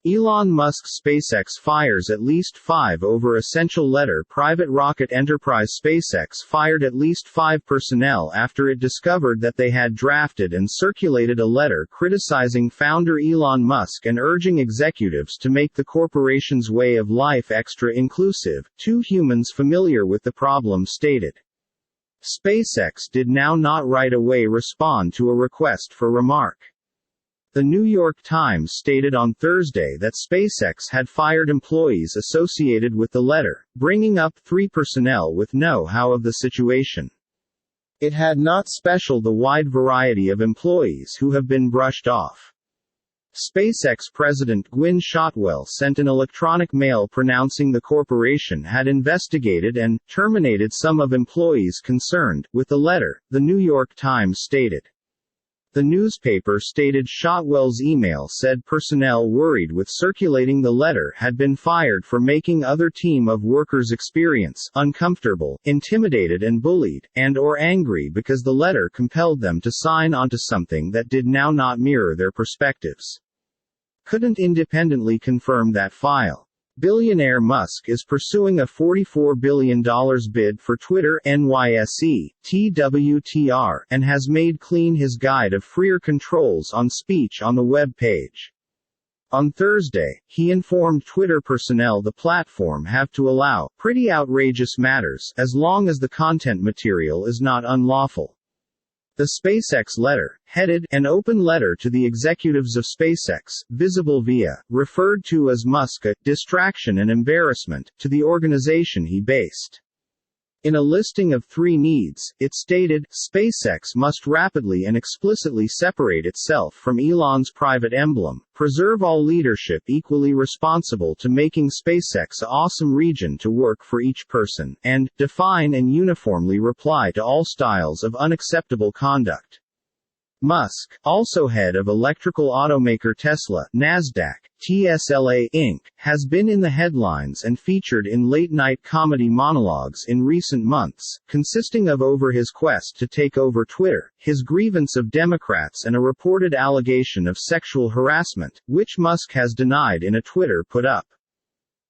Elon Musk's SpaceX fires at least 5 over essential letter. Private rocket enterprise SpaceX fired at least 5 personnel after it discovered that they had drafted and circulated a letter criticizing founder Elon Musk and urging executives to make the corporation's way of life extra inclusive, 2 humans familiar with the problem stated. SpaceX did not right away respond to a request for remark. The New York Times stated on Thursday that SpaceX had fired employees associated with the letter, bringing up 3 personnel with know-how of the situation. It had not specified the wide variety of employees who have been brushed off. SpaceX President Gwynne Shotwell sent an electronic mail pronouncing the corporation had investigated and terminated some of employees concerned with the letter, the New York Times stated. The newspaper stated Shotwell's email said personnel worried with circulating the letter had been fired for making other team of workers experience uncomfortable, intimidated and bullied, and/or angry because the letter compelled them to sign onto something that did not mirror their perspectives. Couldn't independently confirm that file. Billionaire Musk is pursuing a $44 billion bid for Twitter NYSE, TWTR, and has made clean his guide of freer controls on speech on the web page. On Thursday, he informed Twitter personnel the platform have to allow pretty outrageous matters as long as the content material is not unlawful. The SpaceX letter, headed An Open Letter to the Executives of SpaceX, visible via, referred to as Musk a distraction and embarrassment to the organization he based. In a listing of 3 needs, it stated, SpaceX must rapidly and explicitly separate itself from Elon's private emblem, preserve all leadership equally responsible to making SpaceX an awesome region to work for each person, and define and uniformly reply to all styles of unacceptable conduct. Musk, also head of electrical automaker Tesla, Nasdaq, TSLA Inc., has been in the headlines and featured in late-night comedy monologues in recent months, consisting of over his quest to take over Twitter, his grievance of Democrats and a reported allegation of sexual harassment, which Musk has denied in a Twitter put-up.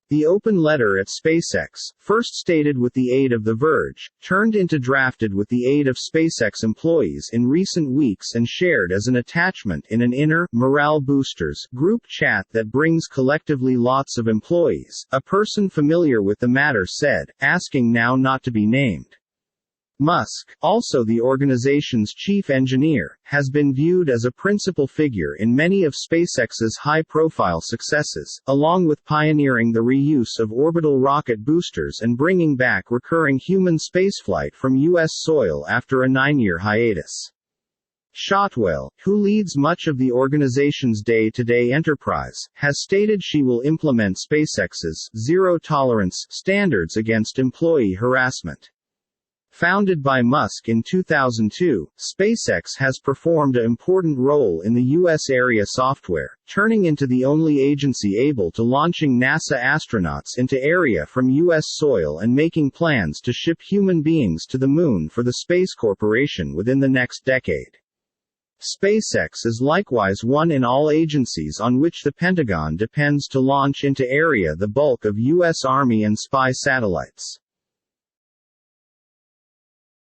The open letter at SpaceX, first stated with the aid of The Verge, turned into drafted with the aid of SpaceX employees in recent weeks and shared as an attachment in an inner, morale boosters, group chat that brings collectively lots of employees, a person familiar with the matter said, asking now not to be named. Musk, also the organization's chief engineer, has been viewed as a principal figure in many of SpaceX's high-profile successes, along with pioneering the reuse of orbital rocket boosters and bringing back recurring human spaceflight from U.S. soil after a 9-year hiatus. Shotwell, who leads much of the organization's day-to-day enterprise, has stated she will implement SpaceX's zero-tolerance standards against employee harassment. Founded by Musk in 2002, SpaceX has performed an important role in the U.S. area software, turning into the only agency able to launching NASA astronauts into area from U.S. soil and making plans to ship human beings to the moon for the Space Corporation within the next decade. SpaceX is likewise one in all agencies on which the Pentagon depends to launch into area the bulk of U.S. Army and spy satellites.